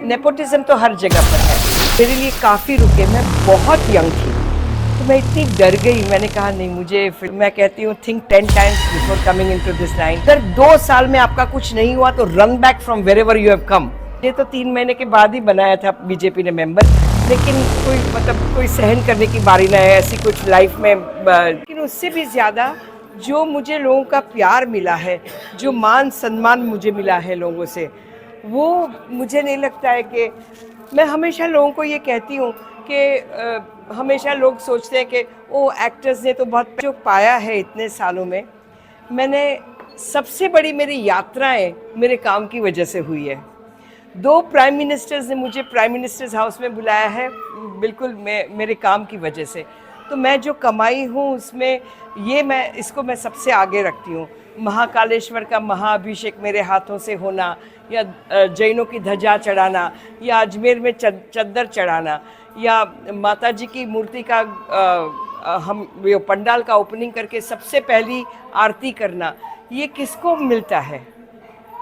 Nepotism तो हर जगह पर है। मेरे लिए काफ़ी रुके, मैं बहुत यंग थी तो मैं इतनी डर गई, मैंने कहा नहीं मुझे, फिर मैं कहती हूँ think 10 times before coming into this line. अगर 2 साल में आपका कुछ नहीं हुआ तो run back from wherever you have कम। ये तो 3 महीने के बाद ही बनाया था बीजेपी ने मेंबर, लेकिन कोई सहन करने की बारी ना है ऐसी कुछ लाइफ में। लेकिन उससे भी ज़्यादा जो मुझे लोगों का प्यार मिला है, जो मान सम्मान मुझे मिला है लोगों से, वो मुझे नहीं लगता है कि मैं हमेशा लोगों को ये कहती हूँ कि हमेशा लोग सोचते हैं कि वो एक्टर्स ने तो बहुत जो पाया है इतने सालों में, मैंने सबसे बड़ी मेरी यात्राएं मेरे काम की वजह से हुई है। 2 प्राइम मिनिस्टर्स ने मुझे प्राइम मिनिस्टर्स हाउस में बुलाया है बिल्कुल मेरे काम की वजह से। तो मैं जो कमाई हूँ उसमें इसको मैं सबसे आगे रखती हूँ। महाकालेश्वर का महाअभिषेक मेरे हाथों से होना, या जैनों की ध्वजा चढ़ाना, या अजमेर में चद्दर चढ़ाना, या माता जी की मूर्ति का हम पंडाल का ओपनिंग करके सबसे पहली आरती करना, ये किसको मिलता है?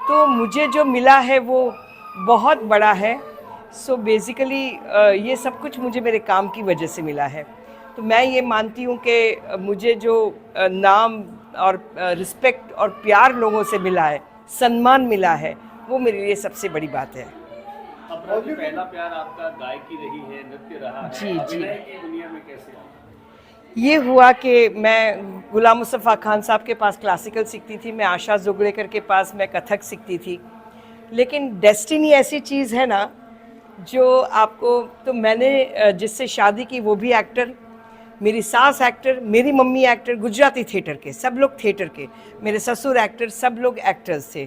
तो मुझे जो मिला है वो बहुत बड़ा है। सो बेसिकली ये सब कुछ मुझे मेरे काम की वजह से मिला है। तो मैं ये मानती हूँ कि मुझे जो नाम और रिस्पेक्ट और प्यार लोगों से मिला है, सम्मान मिला है, वो मेरे लिए सबसे बड़ी बात है। अपना जो पहला प्यार आपका गायकी रही है, नृत्य रहा है, जी जी। अभिनय की दुनिया में कैसे आया? ये हुआ कि मैं गुलाम मुस्तफ़ा खान साहब के पास क्लासिकल सीखती थी, मैं आशा जोगड़ेकर के पास मैं कथक सीखती थी। लेकिन डेस्टिनी ऐसी चीज़ है ना जो आपको, तो मैंने जिससे शादी की वो भी एक्टर, मेरी सास एक्टर, मेरी मम्मी एक्टर, गुजराती थिएटर के सब लोग थिएटर के, मेरे ससुर एक्टर, सब लोग एक्टर्स थे।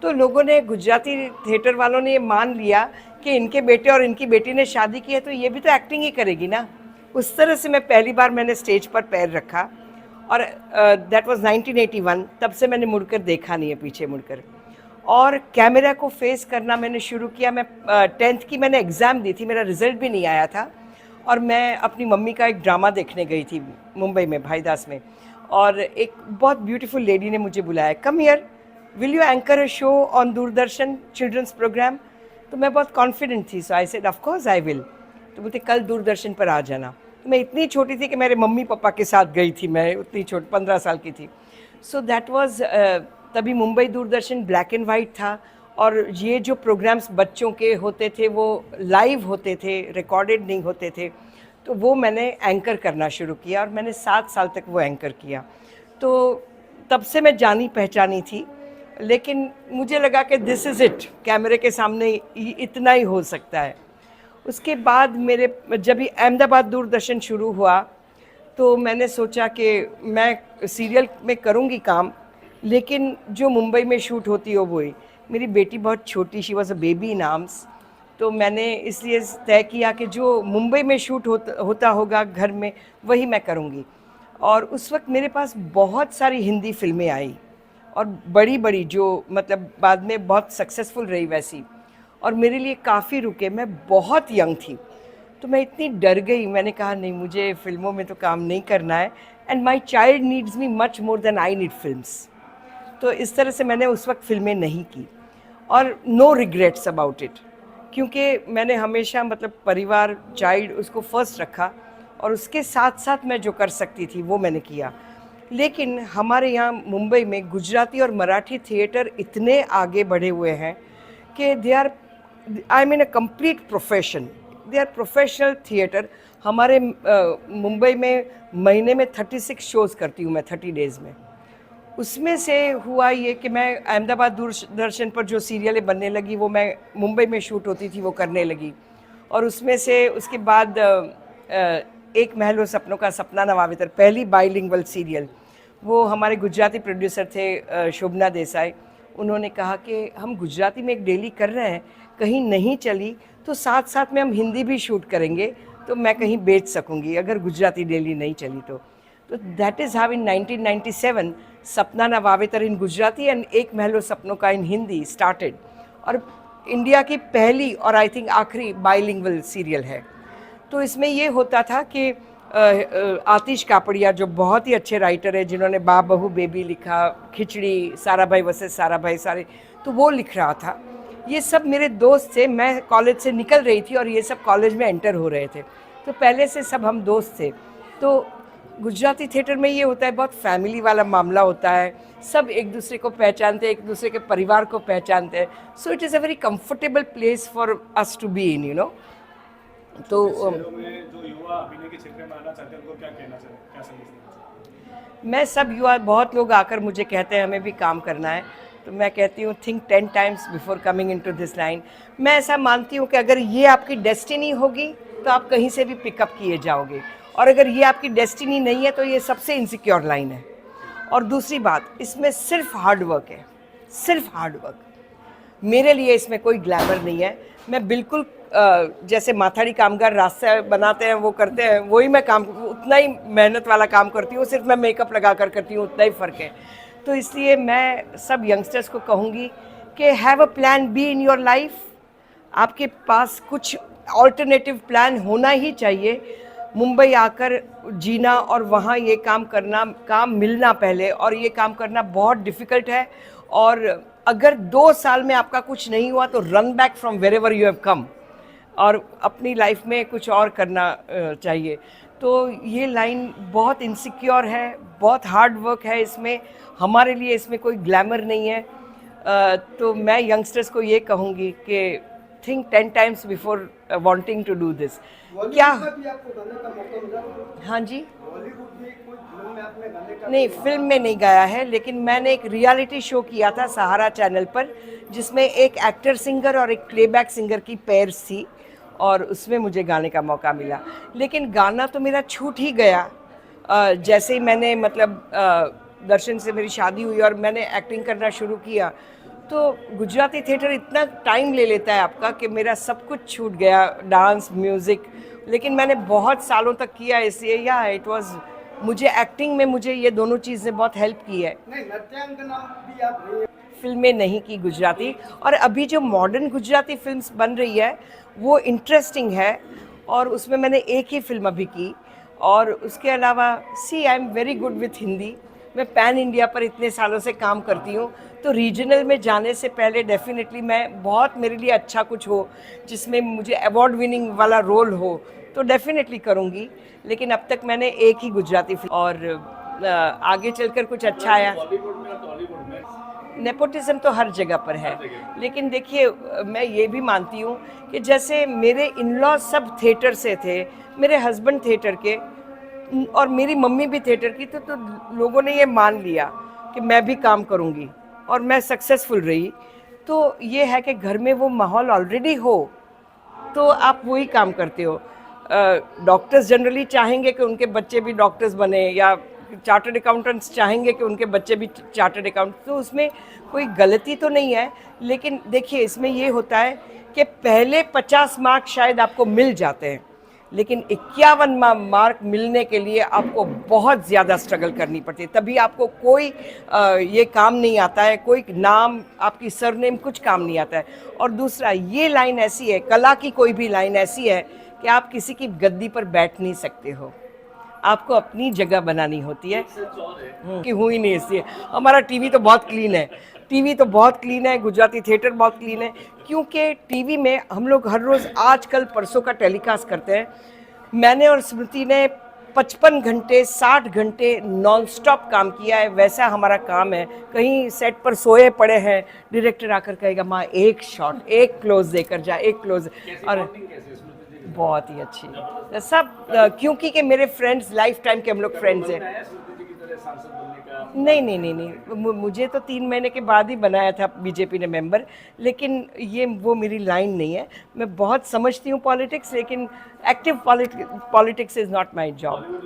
तो लोगों ने, गुजराती थिएटर वालों ने ये मान लिया कि इनके बेटे और इनकी बेटी ने शादी की है तो ये भी तो एक्टिंग ही करेगी ना। उस तरह से मैं पहली बार मैंने स्टेज पर पैर रखा, और दैट वाज 1981। तब से मैंने मुड़कर देखा नहीं है, पीछे मुड़कर, और कैमरा को फेस करना मैंने शुरू किया। मैं 10th की मैंने एग्ज़ाम दी थी, मेरा रिज़ल्ट भी नहीं आया था, और मैं अपनी मम्मी का एक ड्रामा देखने गई थी मुंबई में, भाईदास में, और एक बहुत ब्यूटीफुल लेडी ने मुझे बुलाया, come here, will you anchor a show on Doordarshan children's programme? तो मैं बहुत कॉन्फिडेंट थी, so I said of course I will. तो बोलते कल दूरदर्शन पर आ जाना। तो मैं इतनी छोटी थी कि मेरे मम्मी पापा के साथ गई थी, मैं उतनी छोटी 15 साल की थी। सो दैट वाज, तभी Mumbai Doordarshan black and white था, और ये जो प्रोग्राम्स बच्चों के होते थे वो लाइव होते थे, रिकॉर्डेड नहीं होते थे। तो वो मैंने एंकर करना शुरू किया, और मैंने 7 साल तक वो एंकर किया। तो तब से मैं जानी पहचानी थी, लेकिन मुझे लगा कि दिस इज़ इट, कैमरे के सामने इतना ही हो सकता है। उसके बाद जब ये अहमदाबाद दूरदर्शन शुरू हुआ तो मैंने सोचा कि मैं सीरियल में करूँगी काम, लेकिन जो मुंबई में शूट होती हो वही। मेरी बेटी बहुत छोटी, she was a baby in arms, तो मैंने इसलिए तय किया कि जो मुंबई में शूट होता होगा घर में, वही मैं करूँगी। और उस वक्त मेरे पास बहुत सारी हिंदी फिल्में आई, और बड़ी बड़ी, जो मतलब बाद में बहुत सक्सेसफुल रही वैसी, और मेरे लिए काफ़ी रुके, मैं बहुत यंग थी तो मैं इतनी डर गई, मैंने कहा नहीं मुझे फिल्मों में तो काम नहीं करना है, and my child needs me much more than I need films. तो इस तरह से मैंने उस वक्त फिल्में नहीं की, और नो रिग्रेट्स अबाउट इट, क्योंकि मैंने हमेशा मतलब परिवार, चाइल्ड, उसको फर्स्ट रखा, और उसके साथ साथ मैं जो कर सकती थी वो मैंने किया। लेकिन हमारे यहाँ मुंबई में गुजराती और मराठी थिएटर इतने आगे बढ़े हुए हैं कि they are, I mean a complete profession, they are professional theatre. हमारे मुंबई में महीने में 36 शोज़ करती हूँ मैं, 30 डेज़ में। उसमें से हुआ ये कि मैं अहमदाबाद दूरदर्शन पर जो सीरियलें बनने लगी वो मैं मुंबई में शूट होती थी वो करने लगी, और उसमें से उसके बाद एक महल व सपनों का सपना नवावितर, पहली बाइलिंगुअल सीरियल, वो हमारे गुजराती प्रोड्यूसर थे शोभना देसाई। उन्होंने कहा कि हम गुजराती में एक डेली कर रहे हैं, कहीं नहीं चली तो साथ साथ में हम हिंदी भी शूट करेंगे, तो मैं कहीं बेच सकूंगी अगर गुजराती डेली नहीं चली तो दैट इज़ हाउ इन 1997 सपना ना वावेतर इन गुजराती एंड एक महलो सपनों का इन हिंदी स्टार्टेड, और इंडिया की पहली और आई थिंक आखिरी बाइलिंगुअल सीरियल है। तो इसमें ये होता था कि आतिश कापड़िया जो बहुत ही अच्छे राइटर है, जिन्होंने बाप बहू बेबी लिखा, खिचड़ी, सारा भाई वर्सेस सारा भाई सारे, तो वो लिख रहा था। ये सब मेरे दोस्त थे, मैं कॉलेज से निकल रही थी और ये सब कॉलेज में एंटर हो रहे थे, तो पहले से सब हम दोस्त थे। तो गुजराती थिएटर में ये होता है, बहुत फैमिली वाला मामला होता है, सब एक दूसरे को पहचानते हैं, एक दूसरे के परिवार को पहचानते हैं। So it is a very comfortable place for us to be in, you know. तो शहरों में जो युवा अभिनय के क्षेत्र में आना चाहते हैं उनको क्या कहना चाहिए, क्या संदेश देना चाहिए? मैं सब युवा, बहुत लोग आकर मुझे कहते हैं हमें भी काम करना है, तो मैं कहती हूँ think 10 times before coming into this line. मैं ऐसा मानती हूँ कि अगर ये आपकी डेस्टिनी होगी तो आप कहीं से भी पिकअप किए जाओगे, और अगर ये आपकी डेस्टिनी नहीं है तो ये सबसे इनसिक्योर लाइन है। और दूसरी बात, इसमें सिर्फ हार्ड वर्क है, सिर्फ हार्ड वर्क। मेरे लिए इसमें कोई ग्लैमर नहीं है। मैं बिल्कुल जैसे माथाड़ी कामगार रास्ता बनाते हैं वो करते हैं, वही मैं काम, उतना ही मेहनत वाला काम करती हूँ, सिर्फ मैं मेकअप लगा कर करती हूँ, उतना ही फ़र्क है। तो इसलिए मैं सब यंगस्टर्स को कहूँगी कि have a plan be in your life. आपके पास कुछ ऑल्टरनेटिव प्लान होना ही चाहिए। मुंबई आकर जीना और वहाँ ये काम करना, काम मिलना पहले, और ये काम करना बहुत डिफ़िकल्ट है। और अगर 2 साल में आपका कुछ नहीं हुआ तो run back from wherever you have come, और अपनी लाइफ में कुछ और करना चाहिए। तो ये लाइन बहुत इनसिक्योर है, बहुत हार्ड वर्क है इसमें, हमारे लिए इसमें कोई ग्लैमर नहीं है। तो मैं यंगस्टर्स को ये कहूँगी कि think 10 times before wanting to do this. क्या भी आपको गाने का मौका मिला? हाँ जी, बॉलीवुड में कोई फिल्म में आपने गाने का? नहीं फिल्म में नहीं गाया है, लेकिन मैंने एक रियलिटी शो किया था सहारा चैनल पर, जिसमें एक एक्टर सिंगर और एक प्लेबैक सिंगर की पेयर्स थी, और उसमें मुझे गाने का मौका मिला। लेकिन गाना तो मेरा छूट ही गया। जैसे ही मैंने दर्शन से मेरी शादी हुई और मैंने एक्टिंग करना शुरू किया, तो गुजराती थिएटर इतना टाइम ले लेता है आपका कि मेरा सब कुछ छूट गया, डांस, म्यूज़िक। लेकिन मैंने बहुत सालों तक किया, इसलिए या इट वाज, मुझे एक्टिंग में मुझे ये दोनों चीज़ें बहुत हेल्प की है। नहीं, नृत्यांगना भी आप रही हैं। फिल्में नहीं की गुजराती, और अभी जो मॉडर्न गुजराती फिल्म्स बन रही है वो इंटरेस्टिंग है, और उसमें मैंने एक ही फिल्म अभी की। और उसके अलावा see I am very good with Hindi. मैं पैन इंडिया पर इतने सालों से काम करती हूँ, तो रीजनल में जाने से पहले डेफिनेटली मैं बहुत, मेरे लिए अच्छा कुछ हो जिसमें मुझे अवार्ड विनिंग वाला रोल हो, तो डेफिनेटली करूँगी। लेकिन अब तक मैंने एक ही गुजराती फिल्म, और आगे चलकर कुछ अच्छा आया। बॉलीवुड में और टॉलीवुड में नेपोटिज्म तो हर जगह पर है, लेकिन देखिए मैं ये भी मानती हूँ कि जैसे मेरे इन-लॉ सब थिएटर से थे, मेरे हस्बैंड थिएटर के, और मेरी मम्मी भी थिएटर की, तो लोगों ने ये मान लिया कि मैं भी काम करूँगी, और मैं सक्सेसफुल रही। तो ये है कि घर में वो माहौल ऑलरेडी हो तो आप वही काम करते हो। डॉक्टर्स जनरली चाहेंगे कि उनके बच्चे भी डॉक्टर्स बने, या चार्टर्ड अकाउंटेंट्स चाहेंगे कि उनके बच्चे भी चार्टर्ड अकाउंट, तो उसमें कोई गलती तो नहीं है। लेकिन देखिए इसमें ये होता है कि पहले 50 मार्क शायद आपको मिल जाते हैं, लेकिन 51 मार्क मिलने के लिए आपको बहुत ज़्यादा स्ट्रगल करनी पड़ती है। तभी आपको कोई ये काम नहीं आता है, कोई नाम, आपकी सरनेम, कुछ काम नहीं आता है। और दूसरा, ये लाइन ऐसी है, कला की कोई भी लाइन ऐसी है कि आप किसी की गद्दी पर बैठ नहीं सकते हो, आपको अपनी जगह बनानी होती है। कि हुई नहीं, इसलिए हमारा टीवी तो बहुत क्लीन है, टीवी तो बहुत क्लीन है, गुजराती थिएटर बहुत क्लीन है, क्योंकि टीवी में हम लोग हर रोज़, आजकल परसों का टेलीकास्ट करते हैं। मैंने और स्मृति ने 55 घंटे 60 घंटे नॉन स्टॉप काम किया है, वैसा हमारा काम है। कहीं सेट पर सोए पड़े हैं, डायरेक्टर आकर कहेगा माँ एक शॉट, एक क्लोज देकर जा, एक क्लोज, और बहुत ही अच्छी सब, क्योंकि कि मेरे फ्रेंड्स, लाइफ टाइम के हम लोग फ्रेंड्स हैं। नहीं, मुझे तो 3 महीने के बाद ही बनाया था बीजेपी ने मेंबर, लेकिन ये वो मेरी लाइन नहीं है। मैं बहुत समझती हूँ पॉलिटिक्स, लेकिन active politics is not my job.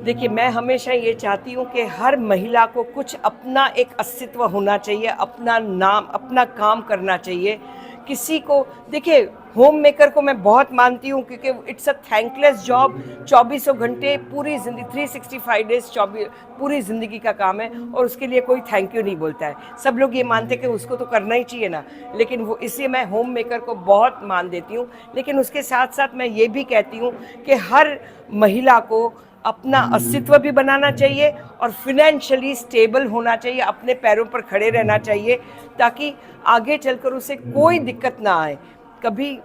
देखिए मैं हमेशा ये चाहती हूँ कि हर महिला को कुछ अपना एक अस्तित्व होना चाहिए, अपना नाम, अपना काम करना चाहिए। किसी को, देखिए होम मेकर को मैं बहुत मानती हूँ, क्योंकि इट्स अ थैंकलेस जॉब। 2400 घंटे पूरी जिंदगी, 365 डेज, पूरी ज़िंदगी का काम है, और उसके लिए कोई थैंक यू नहीं बोलता है। सब लोग ये मानते हैं कि उसको तो करना ही चाहिए ना, लेकिन वो, इसलिए मैं होम मेकर को बहुत मान देती हूँ। लेकिन उसके साथ साथ मैं ये भी कहती हूँ कि हर महिला को अपना अस्तित्व भी बनाना चाहिए और फिनेंशियली स्टेबल होना चाहिए, अपने पैरों पर खड़े रहना चाहिए, ताकि आगे चलकर उसे कोई दिक्कत ना आए, कभी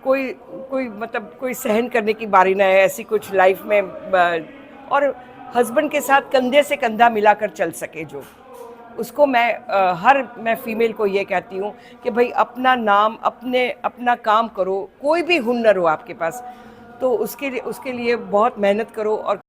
कोई सहन करने की बारी ना आए ऐसी कुछ लाइफ में, और हस्बैंड के साथ कंधे से कंधा मिलाकर चल सके जो, उसको मैं फीमेल को ये कहती हूँ कि भाई अपना नाम, अपना काम करो, कोई भी हुनर हो आपके पास तो उसके लिए बहुत मेहनत करो और